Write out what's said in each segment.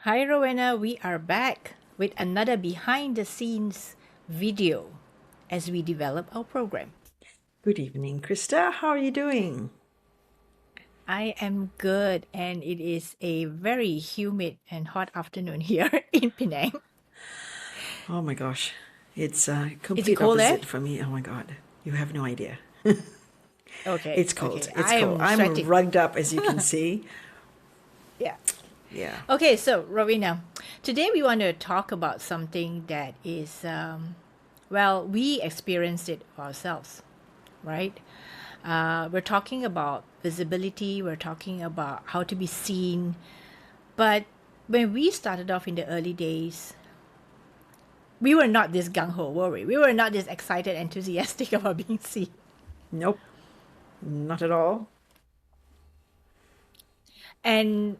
Hi, Rowena. We are back with another behind the scenes video as we develop our program. Good evening, Krista. How are you doing? I am good, and it is a very humid and hot afternoon here in Penang. Oh my gosh, it's a Is it complete cold there? opposite for me. Oh my God, you have no idea. Okay, It's cold. okay. It's I cold. am I'm sweating. rugged up, as you can see. Yeah. Yeah. Okay, so Rowena, today we want to talk about something that is, well, we experienced it ourselves, right? We're talking about visibility, we're talking about how to be seen. But when we started off in the early days, we were not this gung ho, were we? We were not this excited, enthusiastic about being seen. Nope, not at all. And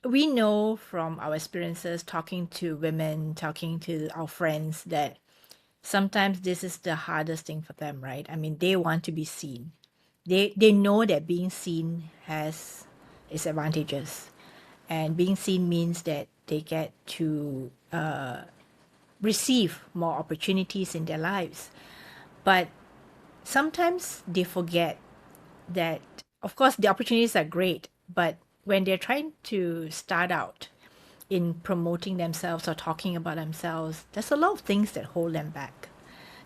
we know from our experiences talking to women, talking to our friends, that sometimes this is the hardest thing for them, right? I mean, they want to be seen. They know that being seen has its advantages, and being seen means that they get to receive more opportunities in their lives. But sometimes they forget that, of course, the opportunities are great, but when they're trying to start out in promoting themselves or talking about themselves, there's a lot of things that hold them back.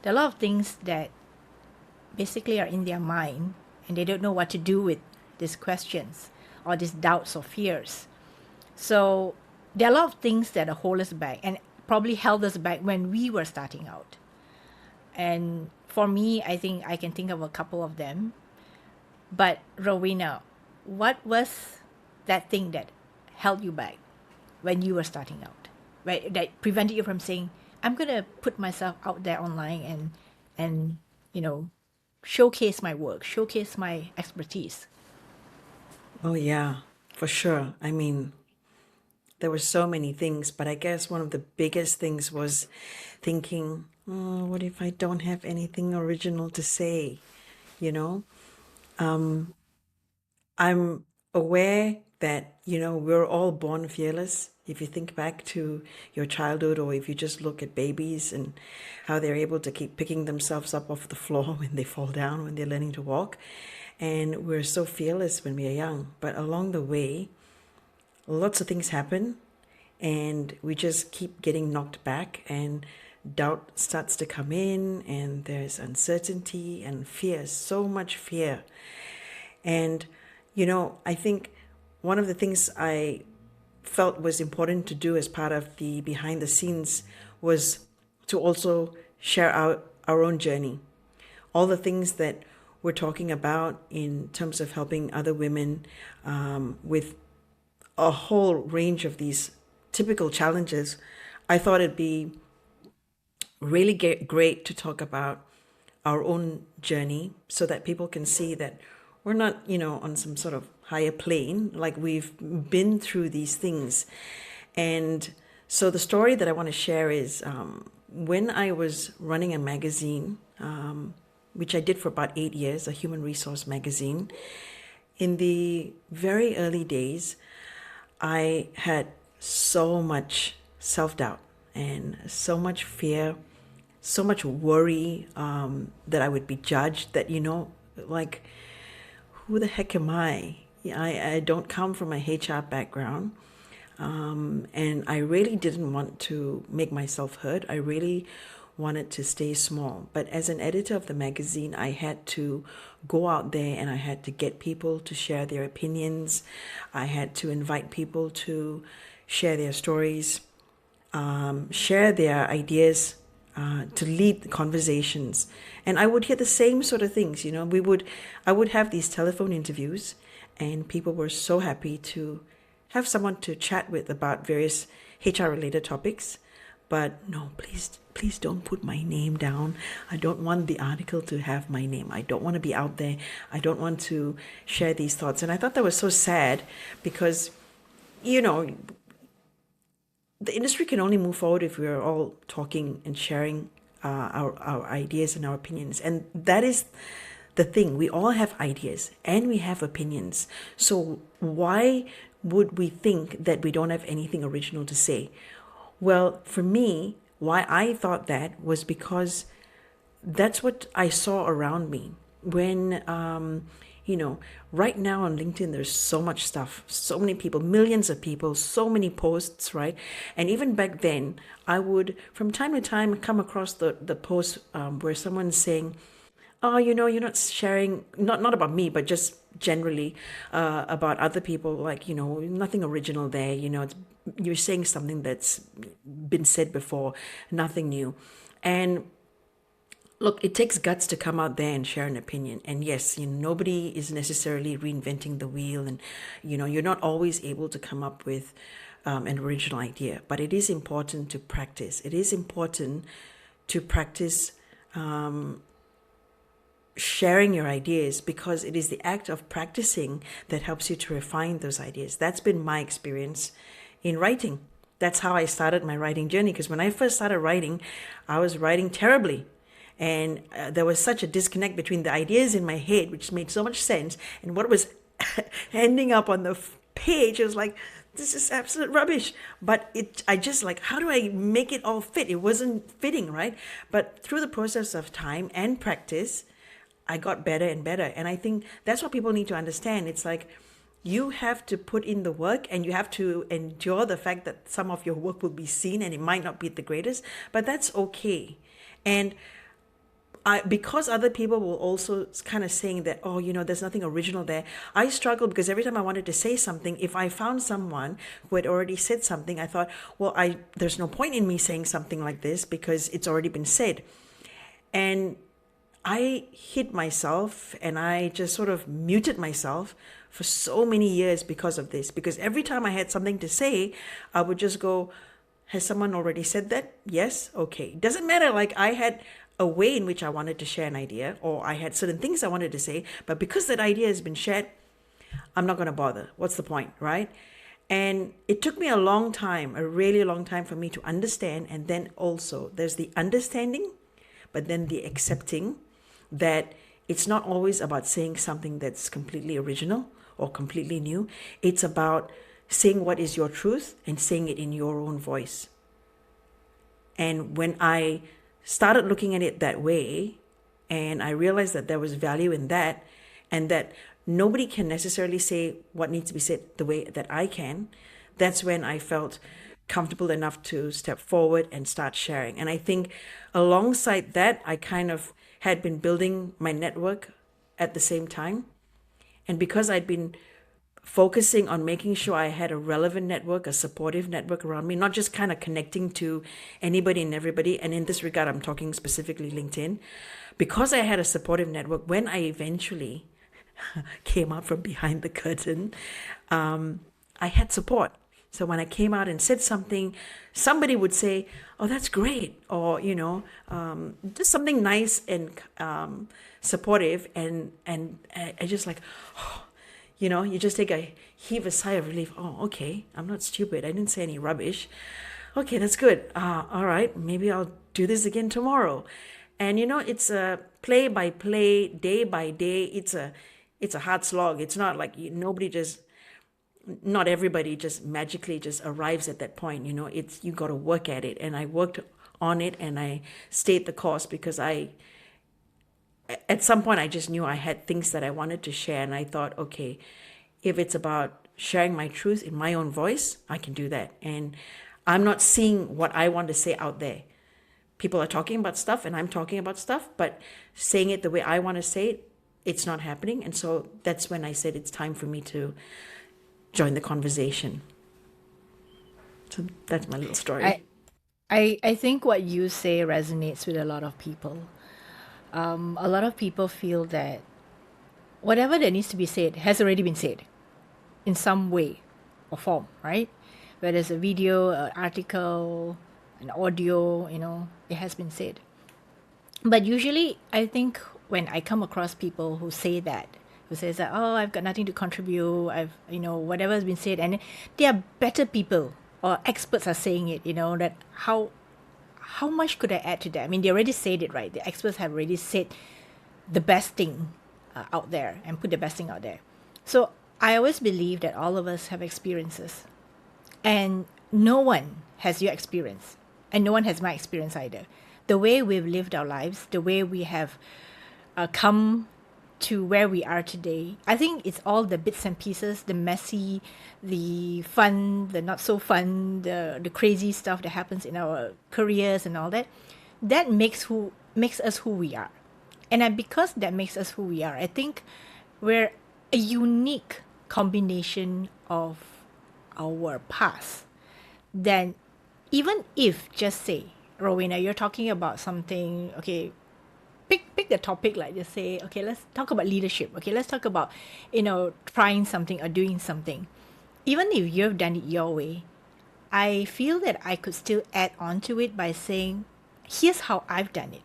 There are a lot of things that basically are in their mind, and they don't know what to do with these questions or these doubts or fears. So there are a lot of things that hold us back and probably held us back when we were starting out. And for me, I think I can think of a couple of them. But Rowena, what was that thing that held you back when you were starting out? Right? That prevented you from saying, I'm gonna put myself out there online and you know, showcase my work, showcase my expertise. Oh yeah, for sure. I mean, there were so many things, but I guess one of the biggest things was thinking, oh, what if I don't have anything original to say? You know, I'm aware that, we're all born fearless. If you think back to your childhood, or if you just look at babies and how they're able to keep picking themselves up off the floor when they fall down, when they're learning to walk. And we're so fearless when we are young. But along the way, lots of things happen, and we just keep getting knocked back, and doubt starts to come in, and there's uncertainty and fear, so much fear. And, I think one of the things I felt was important to do as part of the behind the scenes was to also share our own journey. All the things that we're talking about in terms of helping other women with a whole range of these typical challenges, I thought it'd be really great to talk about our own journey so that people can see that we're not, on some sort of higher plane, like we've been through these things. And so the story that I want to share is when I was running a magazine, which I did for about 8 years, a human resource magazine. In the very early days, I had so much self doubt and so much fear, so much worry that I would be judged, that, like, who the heck am I? Yeah, I don't come from a HR background. And I really didn't want to make myself heard. I really wanted to stay small. But as an editor of the magazine, I had to go out there and I had to get people to share their opinions. I had to invite people to share their stories, share their ideas, to lead the conversations. And I would hear the same sort of things. I would have these telephone interviews, and people were so happy to have someone to chat with about various HR related topics. But no, please don't put my name down. I don't want the article to have my name. I don't want to be out there. I don't want to share these thoughts. And I thought that was so sad because, you know, the industry can only move forward if we're all talking and sharing our ideas and our opinions. And that is the thing. We all have ideas and we have opinions. So why would we think that we don't have anything original to say? Well, for me, why I thought that was because that's what I saw around me. When, right now on LinkedIn, there's so much stuff, so many people, millions of people, so many posts, right? And even back then, I would, from time to time, come across the post where someone's saying, oh, you're not sharing, not about me, but just generally about other people, like, nothing original there, you're saying something that's been said before, nothing new. And look, it takes guts to come out there and share an opinion. And yes, nobody is necessarily reinventing the wheel, and you're not always able to come up with an original idea. But it is important to practice. It is important to practice sharing your ideas, because it is the act of practicing that helps you to refine those ideas. That's been my experience in writing. That's how I started my writing journey. Because when I first started writing, I was writing terribly. And there was such a disconnect between the ideas in my head, which made so much sense, and what was ending up on the page. It was like, this is absolute rubbish. But I just like, how do I make it all fit? It wasn't fitting, right? But through the process of time and practice, I got better and better. And I think that's what people need to understand. It's like, you have to put in the work, and you have to endure the fact that some of your work will be seen and it might not be the greatest, but that's okay. And because other people were also kind of saying that, oh, there's nothing original there, I struggled, because every time I wanted to say something, if I found someone who had already said something, I thought, well, there's no point in me saying something like this because it's already been said. And I hid myself, and I just sort of muted myself for so many years because of this. Because every time I had something to say, I would just go, has someone already said that? Yes? Okay. Doesn't matter. Like, I had a way in which I wanted to share an idea, or I had certain things I wanted to say, but because that idea has been shared, I'm not going to bother. What's the point, right? And it took me a long time, a really long time, for me to understand. And then also there's the understanding, but then the accepting that it's not always about saying something that's completely original or completely new. It's about saying what is your truth and saying it in your own voice. And when I started looking at it that way, and I realized that there was value in that, and that nobody can necessarily say what needs to be said the way that I can, that's when I felt comfortable enough to step forward and start sharing. And I think alongside that, I kind of had been building my network at the same time. And because I'd been focusing on making sure I had a relevant network, a supportive network around me, not just kind of connecting to anybody and everybody. And in this regard, I'm talking specifically LinkedIn. Because I had a supportive network, when I eventually came out from behind the curtain, I had support. So when I came out and said something, somebody would say, oh, that's great. Or, just something nice and supportive. And I just like, oh, you just take a heave a sigh of relief. Oh, okay, I'm not stupid. I didn't say any rubbish. Okay, that's good. All right, maybe I'll do this again tomorrow. And it's a play by play, day by day. It's a hard slog. It's not like not everybody just magically just arrives at that point. It's, you got to work at it. And I worked on it, and I stayed the course, because at some point I just knew I had things that I wanted to share. And I thought, okay, if it's about sharing my truth in my own voice, I can do that. And I'm not seeing what I want to say out there. People are talking about stuff and I'm talking about stuff, but saying it the way I want to say it, it's not happening. And so that's when I said it's time for me to join the conversation. So that's my little story. I think what you say resonates with a lot of people. A lot of people feel that whatever that needs to be said has already been said in some way or form, right? Whether it's a video, an article, an audio, it has been said. But usually, I think when I come across people who say that, who says that, oh, I've got nothing to contribute, whatever has been said, and they are better people, or experts are saying it, that how much could I add to that? I mean, they already said it, right? The experts have already said the best thing out there and put the best thing out there. So I always believe that all of us have experiences, and no one has your experience, and no one has my experience either. The way we've lived our lives, the way we have come to where we are today, I think it's all the bits and pieces, the messy, the fun, the not so fun, the crazy stuff that happens in our careers and all that. That makes us who we are. Because that makes us who we are, I think we're a unique combination of our past. Then, even if, just say, Rowena, you're talking about something, okay, pick the topic, like just say, okay, let's talk about leadership. Okay, let's talk about, trying something or doing something. Even if you've done it your way, I feel that I could still add on to it by saying, here's how I've done it.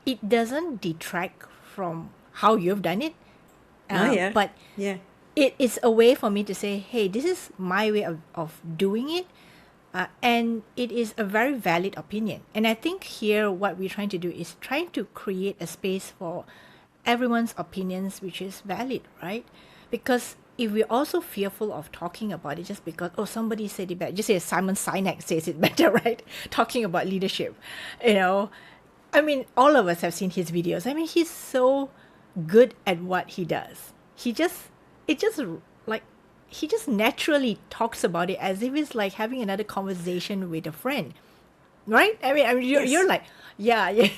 It doesn't detract from how you've done it, Oh, yeah. but Yeah. it is a way for me to say, hey, this is my way of doing it. And it is a very valid opinion. And I think here what we're trying to do is trying to create a space for everyone's opinions, which is valid, right? Because if we're also fearful of talking about it just because, oh, somebody said it better, just say Simon Sinek says it better, right? Talking about leadership, you know. I mean, all of us have seen his videos. I mean, he's so good at what he does. It just like, he just naturally talks about it as if it's like having another conversation with a friend, right? I mean, you're Yes. like, yeah, yeah.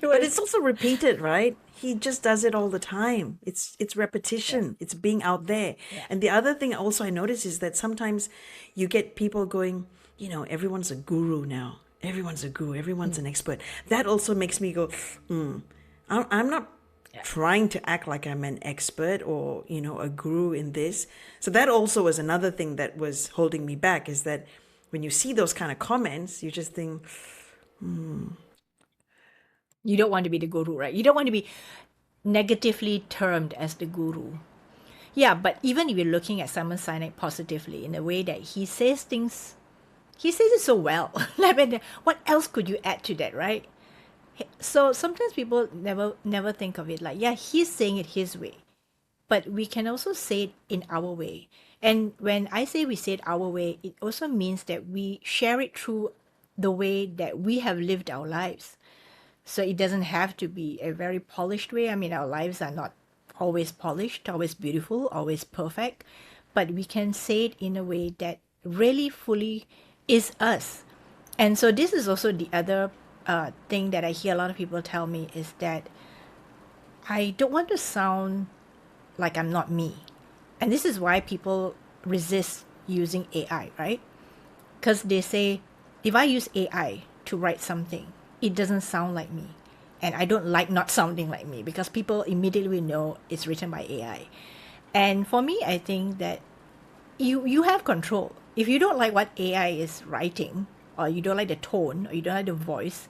But it's also repeated, right? He just does it all the time. It's Yeah, repetition. It's being out there. yeah. And the other thing also I notice is that sometimes you get people going, everyone's a guru now. Everyone's a guru. Everyone's an expert. That also makes me go, I'm not Yeah. trying to act like I'm an expert or, a guru in this. So that also was another thing that was holding me back, is that when you see those kind of comments, you just think, You don't want to be the guru, right? You don't want to be negatively termed as the guru. Yeah, but even if you're looking at Simon Sinek positively in a way that he says it so well. Like, what else could you add to that, right? So sometimes people never think of it like, yeah, he's saying it his way, but we can also say it in our way. And when I say we say it our way, it also means that we share it through the way that we have lived our lives. So it doesn't have to be a very polished way. I mean, our lives are not always polished, always beautiful, always perfect, but we can say it in a way that really fully is us. And so this is also the other thing that I hear a lot of people tell me, is that I don't want to sound like I'm not me. And this is why people resist using AI, right? Because they say, if I use AI to write something, it doesn't sound like me. And I don't like not sounding like me, because people immediately know it's written by AI. And for me, I think that you have control. If you don't like what AI is writing, or you don't like the tone, or you don't like the voice,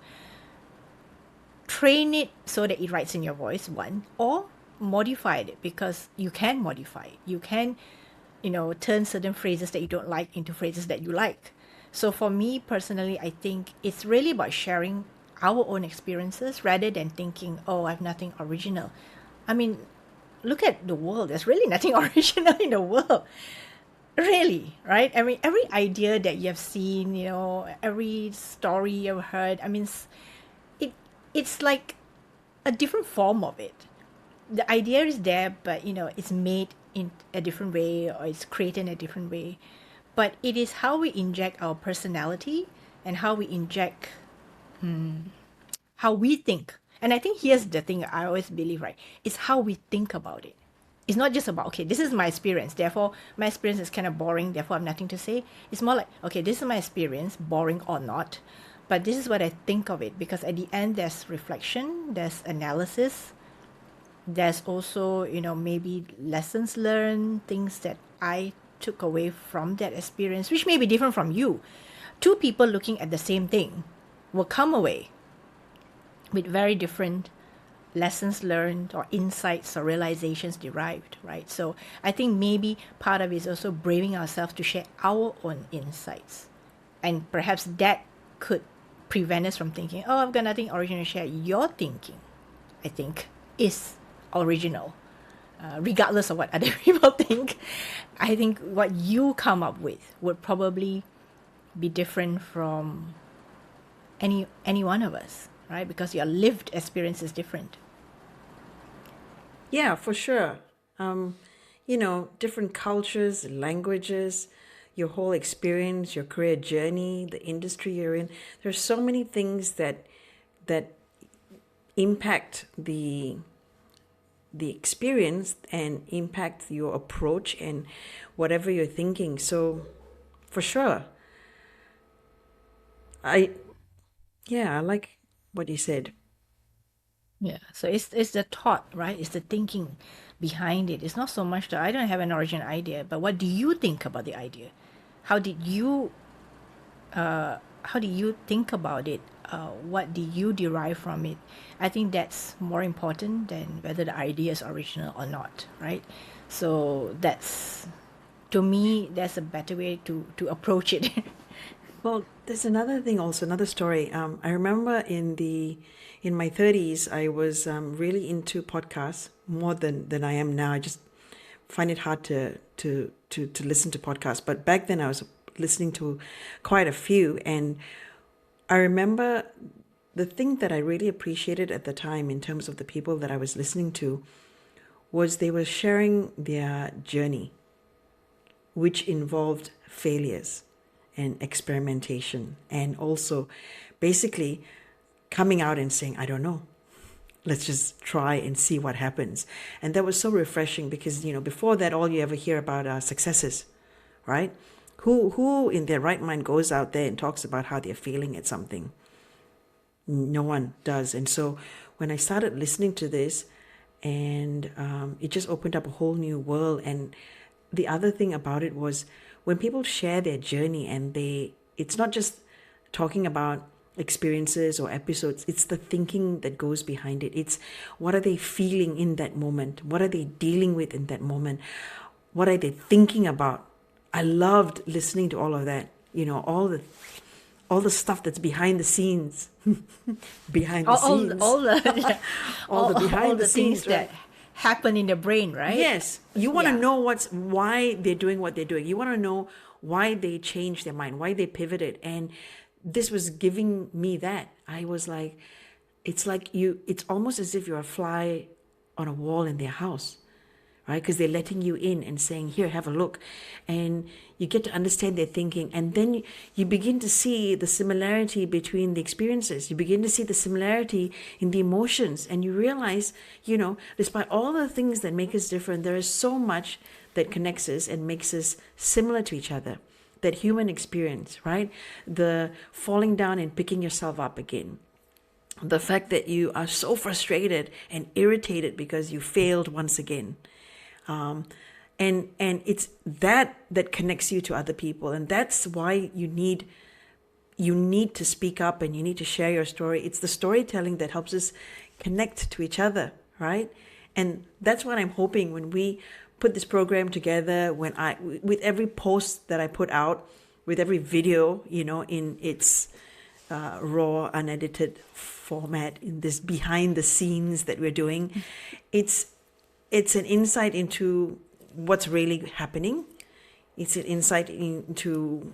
train it so that it writes in your voice, one, or modify it, because you can modify it. You can, turn certain phrases that you don't like into phrases that you like. So for me personally, I think it's really about sharing our own experiences rather than thinking, oh, I have nothing original. I mean, look at the world. There's really nothing original in the world. Really, right? I mean, every idea that you have seen, every story you've heard, I mean, it it's like a different form of it. The idea is there, but it's made in a different way, or it's created in a different way. But it is how we inject our personality, and how we inject how we think. And I think here's the thing I always believe, right? It's how we think about it. It's not just about, okay, this is my experience, therefore my experience is kind of boring, therefore I have nothing to say. It's more like, okay, this is my experience, boring or not, but this is what I think of it. Because at the end, there's reflection, there's analysis, there's also, maybe lessons learned, things that I took away from that experience, which may be different from you. Two people looking at the same thing will come away with very different lessons learned, or insights, or realizations derived, right? So I think maybe part of it is also braving ourselves to share our own insights. And perhaps that could prevent us from thinking, oh, I've got nothing original to share. Your thinking, I think, is original. regardless of what other people think. I think what you come up with would probably be different from any one of us, right? Because your lived experience is different. Yeah, for sure. Different cultures, languages, your whole experience, your career journey, the industry you're in. There's so many things that impact the experience and impact your approach and whatever you're thinking. So, for sure, I yeah, I like what you said. Yeah. So it's the thought, right? It's the thinking behind it. It's not so much that I don't have an origin idea, but what do you think about the idea? How did you how do you think about it? What do you derive from it? I think that's more important than whether the idea is original or not, right? So that's, to me, that's a better way to approach it. Well, there's another thing also, another story. I remember in my 30s, I was really into podcasts more than I am now. I just find it hard to listen to podcasts. But back then, I was listening to quite a few, and I remember the thing that I really appreciated at the time in terms of the people that I was listening to was they were sharing their journey, which involved failures and experimentation, and also basically coming out and saying, I don't know. Let's just try and see what happens. And that was so refreshing because, before that, all you ever hear about are successes, right? Who in their right mind goes out there and talks about how they're failing at something? No one does. And so when I started listening to this, and it just opened up a whole new world. And the other thing about it was when people share their journey, and it's not just talking about experiences or episodes, it's the thinking that goes behind it. It's what are they feeling in that moment? What are they dealing with in that moment? What are they thinking about? I loved listening to all of that, all the stuff that's behind the scenes. Behind the scenes. All the yeah, All the all behind the the things scenes, right? that happen in the brain, right? Yes, you want to Yeah. know why they're doing what they're doing. You want to know why they changed their mind, why they pivoted, and this was giving me that. I was like, it's almost as if you're a fly on a wall in their house, right? Because they're letting you in and saying, here, have a look. And you get to understand their thinking. And then you begin to see the similarity between the experiences. You begin to see the similarity in the emotions. And you realize, despite all the things that make us different, there is so much that connects us and makes us similar to each other. That human experience, right? The falling down and picking yourself up again. The fact that you are so frustrated and irritated because you failed once again. And it's that connects you to other people, and that's why you need to speak up and you need to share your story. It's the storytelling that helps us connect to each other, right? And that's what I'm hoping when we put this program together, with every post that I put out, with every video, in its raw, unedited format, in this behind the scenes that we're doing, it's an insight into what's really happening. It's an insight into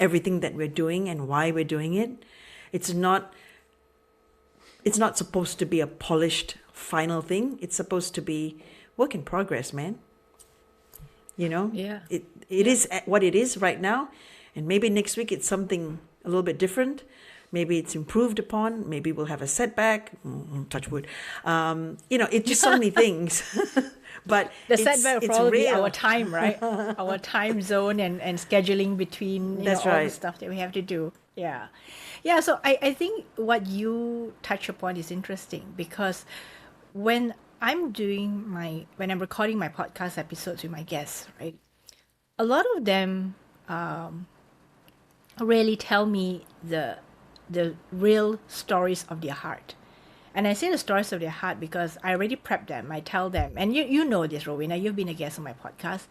everything that we're doing and why we're doing it. It's not supposed to be a polished final thing. It's supposed to be work in progress, man. Yeah. It is what it is right now, and maybe next week it's something a little bit different. Maybe it's improved upon. Maybe we'll have a setback. Touch wood. It's just so many things. But The setback will it's probably be real. our time, right? Our time zone and scheduling between That's all the right. stuff that we have to do. Yeah. Yeah, so I think what you touch upon is interesting because when when I'm recording my podcast episodes with my guests, right? A lot of them really tell me the real stories of their heart. And I say the stories of their heart because I already prepped them. I tell them, and you know this, Rowena, you've been a guest on my podcast.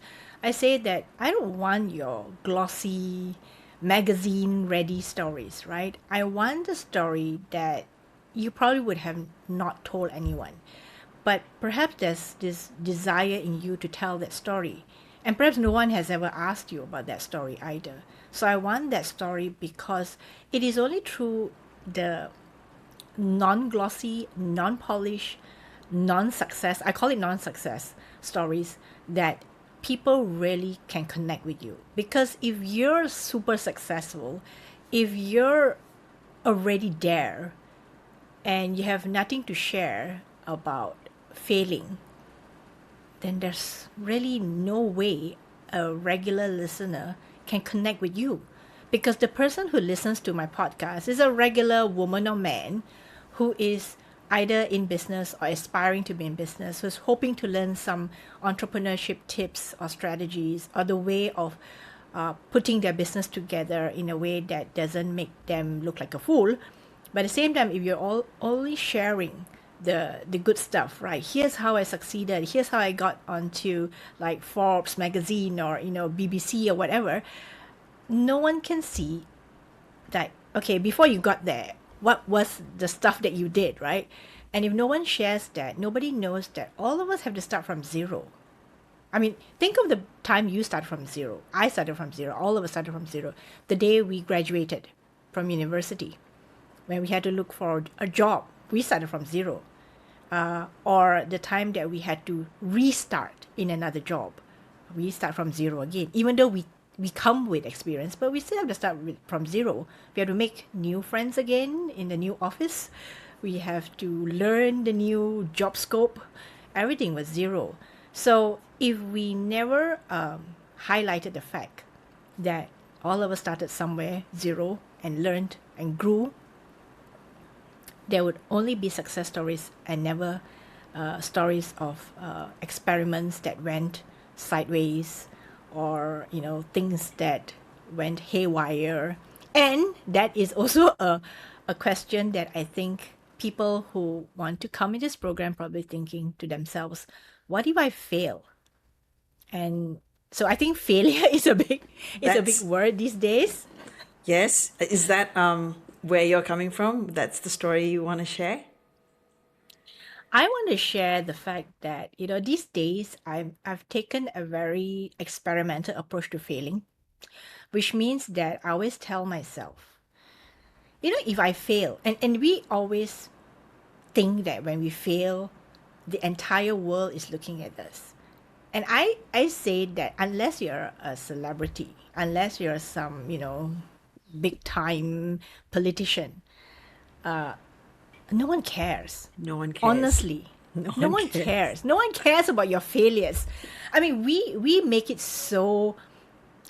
I say that I don't want your glossy, magazine ready stories, right? I want the story that you probably would have not told anyone. but perhaps there's this desire in you to tell that story. And perhaps no one has ever asked you about that story either. So I want that story because it is only through the non-glossy, non-polished, non-success, I call it non-success stories, that people really can connect with you. Because if you're super successful, if you're already there and you have nothing to share about failing, then there's really no way a regular listener can connect with you. Because the person who listens to my podcast is a regular woman or man who is either in business or aspiring to be in business, who's hoping to learn some entrepreneurship tips or strategies or the way of putting their business together in a way that doesn't make them look like a fool. But at the same time, if you're all only sharing the good stuff, right? Here's how I succeeded. Here's how I got onto like Forbes magazine or BBC or whatever. No one can see that, okay, before you got there, what was the stuff that you did, right? And if no one shares that, nobody knows that all of us have to start from zero. I mean, think of the time you started from zero. I started from zero. All of us started from zero. The day we graduated from university, when we had to look for a job, we started from zero. Or the time that we had to restart in another job, we start from zero again. Even though we come with experience, but we still have to start from zero. We have to make new friends again in the new office. We have to learn the new job scope. Everything was zero. So if we never highlighted the fact that all of us started somewhere zero and learned and grew, there would only be success stories and never stories of experiments that went sideways, or things that went haywire. And that is also a question that I think people who want to come in this program probably thinking to themselves, what if I fail? And so I think failure is a big That's, word these days. yes. Is that where you're coming from? That's the story you want to share? I want to share the fact that, these days I've taken a very experimental approach to failing, which means that I always tell myself, if I fail, and we always think that when we fail, the entire world is looking at us. And I say that unless you're a celebrity, unless you're some, big time politician, no one cares. No one cares. Honestly, No no one one cares. cares. No one cares about your failures. I mean, we make it so,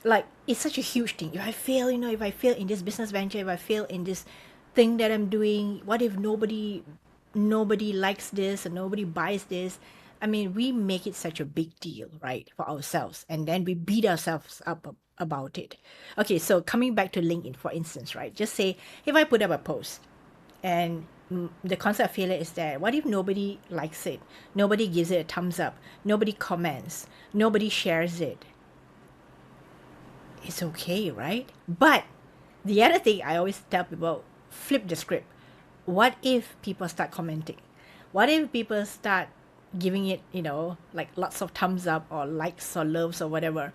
like, it's such a huge thing. If I fail, if I fail in this business venture, if I fail in this thing that I'm doing, what if nobody likes this and nobody buys this? I mean, we make it such a big deal, right, for ourselves, and then we beat ourselves up about it. Okay, so coming back to LinkedIn, for instance, right? Just say if I put up a post and the concept of failure is that what if nobody likes it? Nobody gives it a thumbs up. Nobody comments. Nobody shares it. It's okay, right? But the other thing I always tell people, flip the script. What if people start commenting? What if people start giving it, like lots of thumbs up or likes or loves or whatever?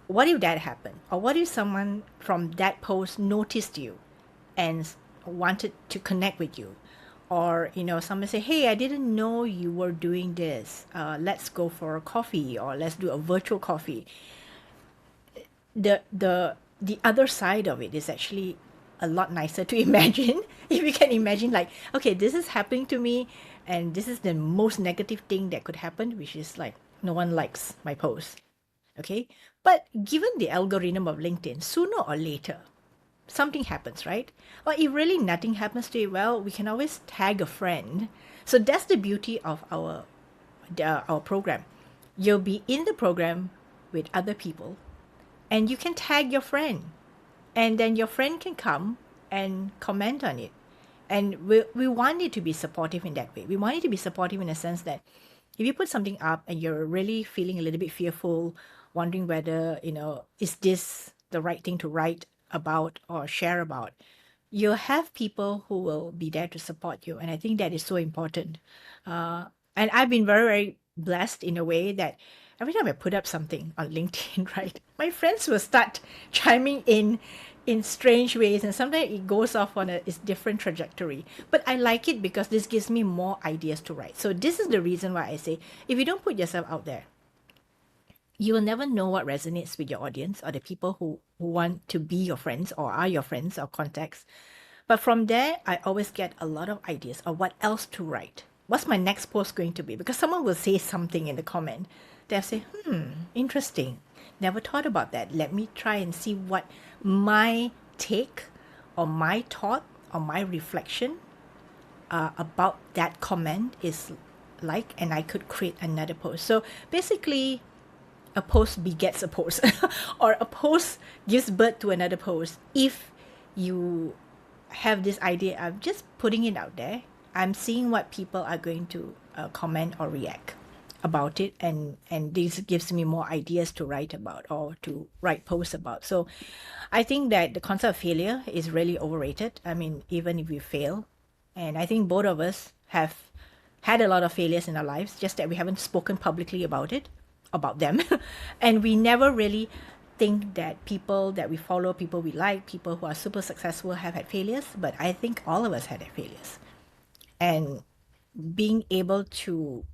What if that happened? Or what if someone from that post noticed you and wanted to connect with you? Or, someone say, hey, I didn't know you were doing this. Let's go for a coffee, or let's do a virtual coffee. The other side of it is actually a lot nicer to imagine. If you can imagine, like, okay, this is happening to me, and this is the most negative thing that could happen, which is like no one likes my post. Okay, but given the algorithm of LinkedIn, sooner or later something happens, right? Or if really nothing happens to you, well, we can always tag a friend. So that's the beauty of our program. You'll be in the program with other people, and you can tag your friend, and then your friend can come and comment on it. And we want it to be supportive in that way. We want it to be supportive in a sense that if you put something up and you're really feeling a little bit fearful, wondering whether, is this the right thing to write about or share about, you'll have people who will be there to support you. And I think that is so important. And I've been very, very blessed in a way that every time I put up something on LinkedIn, right, my friends will start chiming in strange ways, and sometimes it goes off on a different trajectory. But I like it because this gives me more ideas to write. So this is the reason why I say, if you don't put yourself out there, you will never know what resonates with your audience or the people who want to be your friends or are your friends or contacts. But from there, I always get a lot of ideas of what else to write. What's my next post going to be? Because someone will say something in the comment. They'll say, interesting. Never thought about that. Let me try and see what my take or my thought or my reflection about that comment is like, and I could create another post. So basically, a post begets a post, or a post gives birth to another post. If you have this idea of just putting it out there, I'm seeing what people are going to comment or react about it, and this gives me more ideas to write about or to write posts about. So I think that the concept of failure is really overrated. I mean, even if we fail, and I think both of us have had a lot of failures in our lives, just that we haven't spoken publicly about it, about them. And we never really think that people that we follow, people we like, people who are super successful have had failures. But I think all of us had failures. And being able to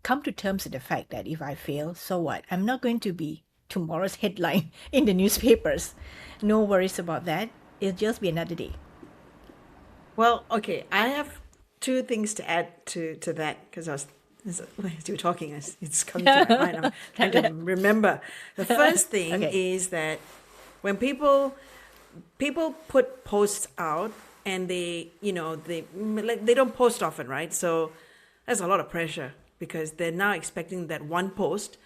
come to terms with the fact that if I fail, so what? I'm not going to be tomorrow's headline in the newspapers. No worries about that. It'll just be another day. Well, okay, I have two things to add to that because as you were talking, it's coming to my mind. I'm trying to remember. The first thing Okay. is that when people put posts out and they don't post often, right? So there's a lot of pressure because they're now expecting that one post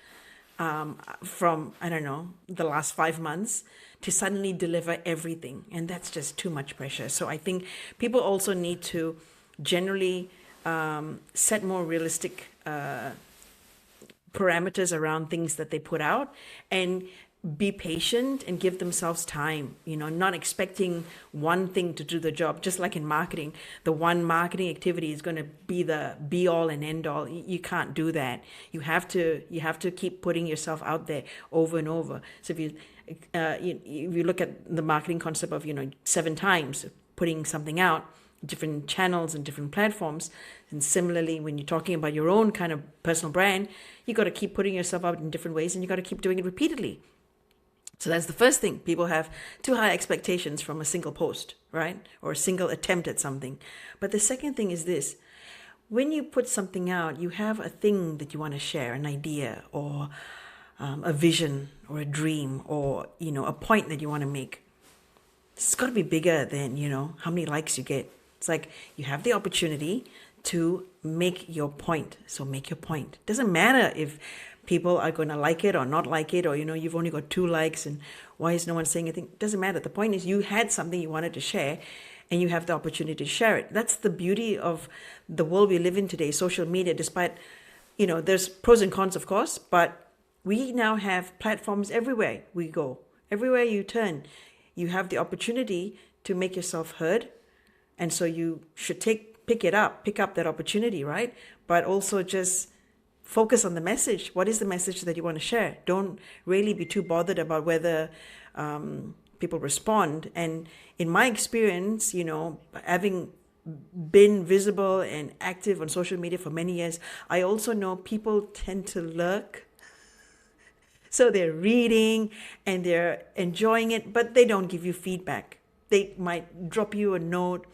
from, I don't know, the last 5 months to suddenly deliver everything. And that's just too much pressure. So I think people also need to generally set more realistic parameters around things that they put out and be patient and give themselves time, not expecting one thing to do the job. Just like in marketing, the one marketing activity is going to be the be all and end all. You can't do that. You have to keep putting yourself out there over and over. So if you look at the marketing concept of 7 times putting something out, different channels and different platforms. And similarly, when you're talking about your own kind of personal brand, you got to keep putting yourself out in different ways, and you got to keep doing it repeatedly. So that's the first thing. People have too high expectations from a single post, right? Or a single attempt at something. But the second thing is this: when you put something out, you have a thing that you want to share, an idea or a vision or a dream or, a point that you want to make. It's got to be bigger than, how many likes you get. It's like you have the opportunity to make your point. So make your point. Doesn't matter if people are going to like it or not like it, or, you've only got 2 likes and why is no one saying anything? Doesn't matter. The point is you had something you wanted to share and you have the opportunity to share it. That's the beauty of the world we live in today, social media, despite, there's pros and cons, of course, but we now have platforms everywhere we go. Everywhere you turn, you have the opportunity to make yourself heard. And so you should pick up that opportunity, right? But also just focus on the message. What is the message that you want to share? Don't really be too bothered about whether people respond. And in my experience, having been visible and active on social media for many years, I also know people tend to lurk. So they're reading and they're enjoying it, but they don't give you feedback. They might drop you a note.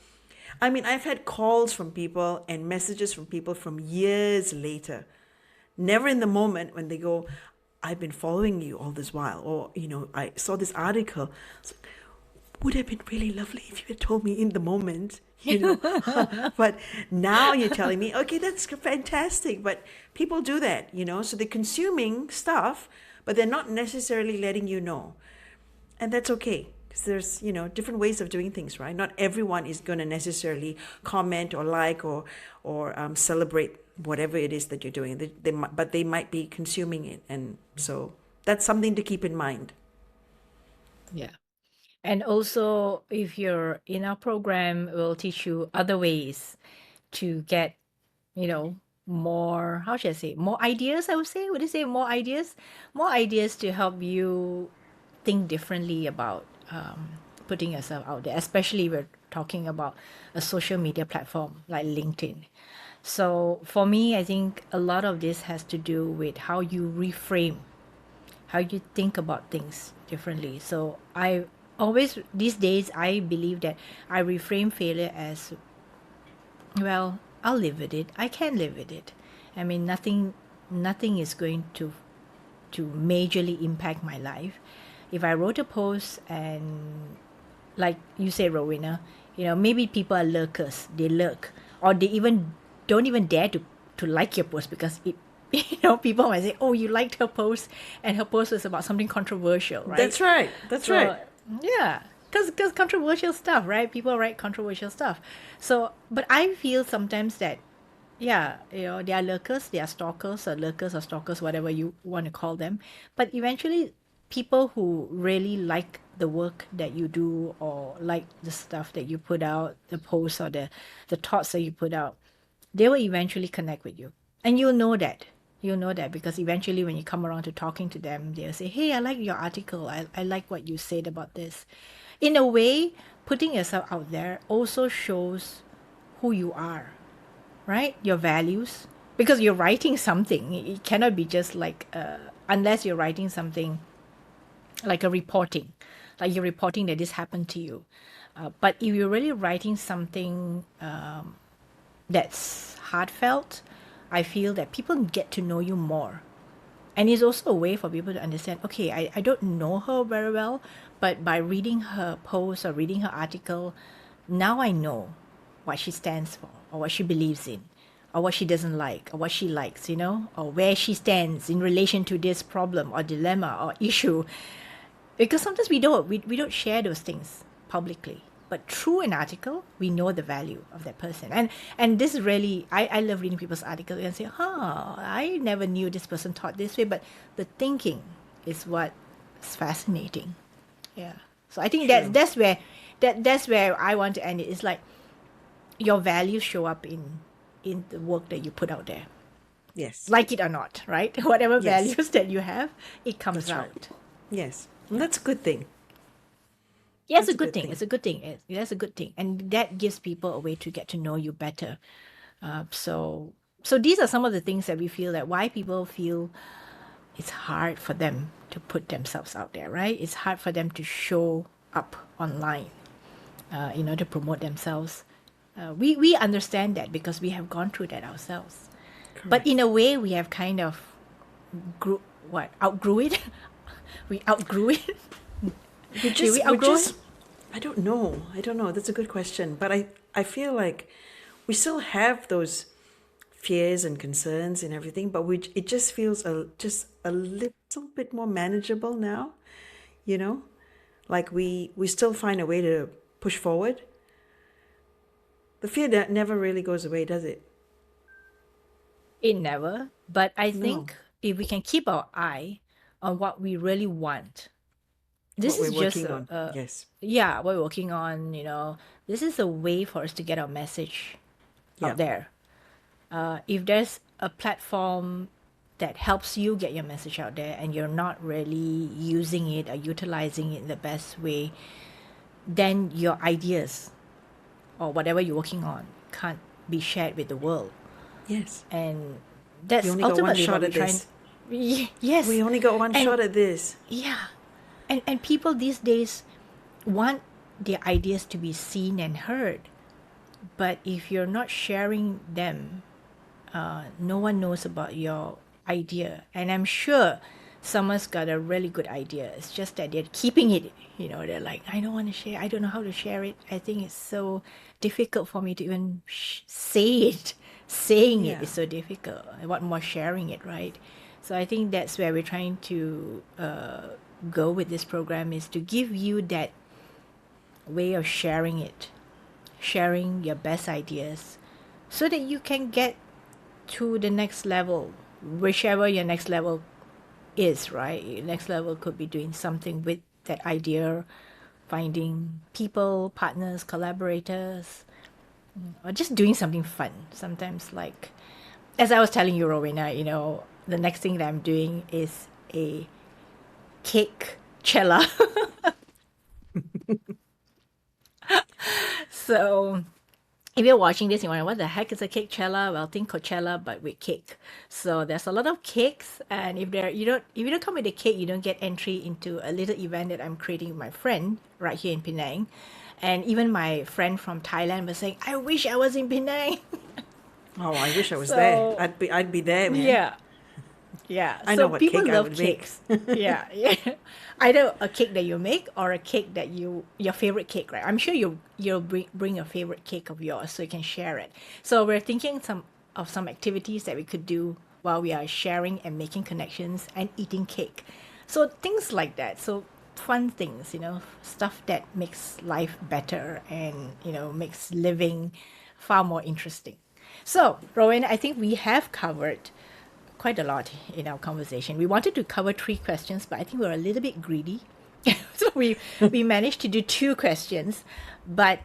I mean, I've had calls from people and messages from people from years later. Never in the moment when they go, I've been following you all this while, or, I saw this article. It's like, would have been really lovely if you had told me in the moment. But now you're telling me, okay, that's fantastic. But people do that. So they're consuming stuff, but they're not necessarily letting you know. And that's okay. Because there's, different ways of doing things, right? Not everyone is going to necessarily comment or like or celebrate whatever it is that you're doing. But they might be consuming it. And so that's something to keep in mind. Yeah. And also, if you're in our program, we'll teach you other ways to get, you know, more, how should I say, more ideas, I would say. Would you say more ideas? More ideas to help you think differently about putting yourself out there, especially we're talking about a social media platform like LinkedIn. So for me, I think a lot of this has to do with how you reframe, how you think about things differently. So I always, these days, I believe that I reframe failure as, well, I'll live with it. I can live with it. I mean, nothing is going to majorly impact my life. If I wrote a post and, like you say, Rowena, maybe people are lurkers. They lurk, or they even don't even dare to like your post because it, people might say, "Oh, you liked her post, and her post was about something controversial, right?" That's right. That's So right. yeah, because controversial stuff, right? People write controversial stuff. So, but I feel sometimes that, yeah, they are lurkers, they are stalkers, or lurkers or stalkers, whatever you want to call them. But eventually, people who really like the work that you do, or like the stuff that you put out, the posts or the thoughts that you put out, they will eventually connect with you. And you'll know that. You'll know that because eventually when you come around to talking to them, they'll say, "Hey, I like your article. I like what you said about this." In a way, putting yourself out there also shows who you are, right? Your values. Because you're writing something. It cannot be just like, unless you're writing something like a reporting, like you're reporting that this happened to you. But if you're really writing something that's heartfelt, I feel that people get to know you more. And it's also a way for people to understand, okay, I don't know her very well, but by reading her post or reading her article, now I know what she stands for, or what she believes in, or what she doesn't like, or what she likes, or where she stands in relation to this problem or dilemma or issue. Because sometimes we don't share those things publicly, but through an article we know the value of that person. And this is really, I love reading people's articles and say, I never knew this person thought this way, but the thinking is what is fascinating. Yeah. So I think True. that's where I want to end it. It's like your values show up in the work that you put out there, Yes. like it or not, right? Whatever Yes. values that you have, it comes That's right. out. Yes. And Yeah. that's a good thing. Yeah, it's a That's a good good thing. thing. It's a good thing. That's a good thing, and that gives people a way to get to know you better. So these are some of the things that we feel that why people feel it's hard for them to put themselves out there, right? It's hard for them to show up online, to promote themselves. We understand that because we have gone through that ourselves. But in Correct. a way, we have kind of outgrew it. We outgrew it. Did we We're outgrow it? just, I don't know. I don't know. That's a good question. But I feel like we still have those fears and concerns and everything, but it just feels just a little bit more manageable now, you know? Like we still find a way to push forward. The fear that never really goes away, does it? It never. But I No. think if we can keep our eye on what we really want, this What we're is just working on. Yes. yeah, what we're working on, this is a way for us to get our message Yeah. out there. If there's a platform that helps you get your message out there and you're not really using it or utilizing it in the best way, then your ideas or whatever you're working on can't be shared with the world. Yes. And We that's only got one ultimately what shot we're at trying. this. Yes. We only got one And shot at this. yeah. And people these days want their ideas to be seen and heard. But if you're not sharing them, no one knows about your idea. And I'm sure someone's got a really good idea. It's just that they're keeping it. They're like, I don't want to share. I don't know how to share it. I think it's so difficult for me to even say it. Saying it Yeah. is so difficult. What more sharing it, right? So I think that's where we're trying to go with this program, is to give you that way of sharing it, sharing your best ideas, so that you can get to the next level, whichever your next level is, right? Your next level could be doing something with that idea, finding people, partners, collaborators, or just doing something fun. Sometimes, like, as I was telling you, Rowena, the next thing that I'm doing is a cake cella. So if you're watching this, you wonder what the heck is a cake cella? Well, think Coachella, but with cake. So there's a lot of cakes, and if you don't come with a cake, you don't get entry into a little event that I'm creating with my friend right here in Penang. And even my friend from Thailand was saying, "I wish I was in Penang." Oh, I wish I was there. So I'd be there, man. yeah, yeah. I know So what people cake I love would make. cakes. Yeah, yeah. Either a cake that you make or a cake that your favorite cake, right? I'm sure you'll bring a favorite cake of yours so you can share it. So we're thinking some activities that we could do while we are sharing and making connections and eating cake. So things like that. So fun things, stuff that makes life better and makes living far more interesting. So, Rowan, I think we have covered quite a lot in our conversation. We wanted to cover 3 questions, but I think we were a little bit greedy. So we managed to do 2 questions. But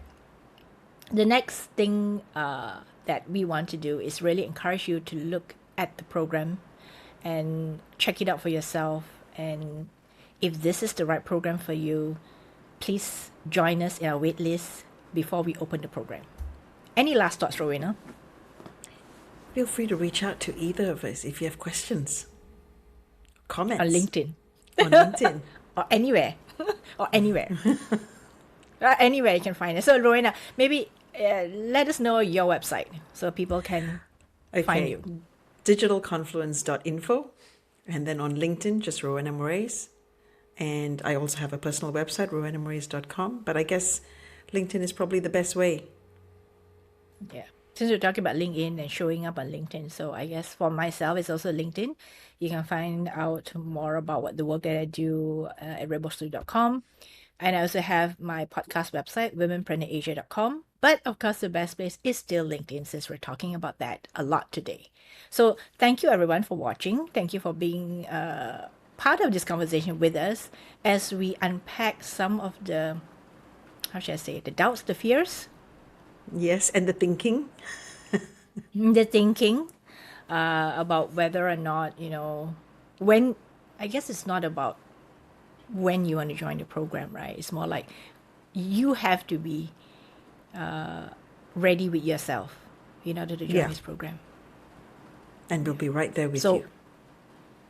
the next thing that we want to do is really encourage you to look at the program and check it out for yourself. And if this is the right program for you, please join us in our wait list before we open the program. Any last thoughts, Rowena? Feel free to reach out to either of us if you have questions, On comments LinkedIn on LinkedIn. or anywhere, or anywhere. Anywhere you can find it. So, Rowena, maybe let us know your website so people can find Okay, you. digitalconfluence.info, and then on LinkedIn, just Rowena Morais. And I also have a personal website, rowenamorais.com. But I guess LinkedIn is probably the best way. Yeah. Since we're talking about LinkedIn and showing up on LinkedIn, so I guess for myself, it's also LinkedIn. You can find out more about what the work that I do at redbox.com. And I also have my podcast website, womenprenneurasia.com. But of course, the best place is still LinkedIn since we're talking about that a lot today. So thank you everyone for watching. Thank you for being part of this conversation with us as we unpack some of the, how should I say, the doubts, the fears, Yes, and the thinking. the thinking about whether or not, when, I guess it's not about when you want to join the program, right? It's more like you have to be ready with yourself in order to join Yeah, this program. and we'll be right there with So, you.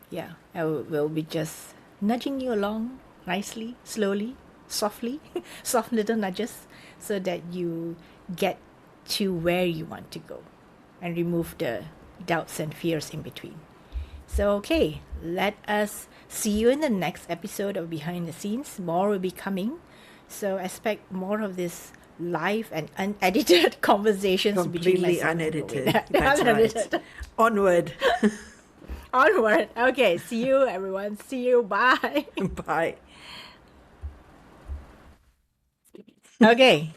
yeah, we'll be just nudging you along nicely, slowly, softly, soft little nudges so that you get to where you want to go and remove the doubts and fears in between. So, okay, let us see you in the next episode of Behind the Scenes. More will be coming. So, expect more of this live and unedited conversations between Completely myself and unedited. Rowena. That's right. Unedited. Onward. Onward. Okay, see you, everyone. See you. Bye. Bye. Okay.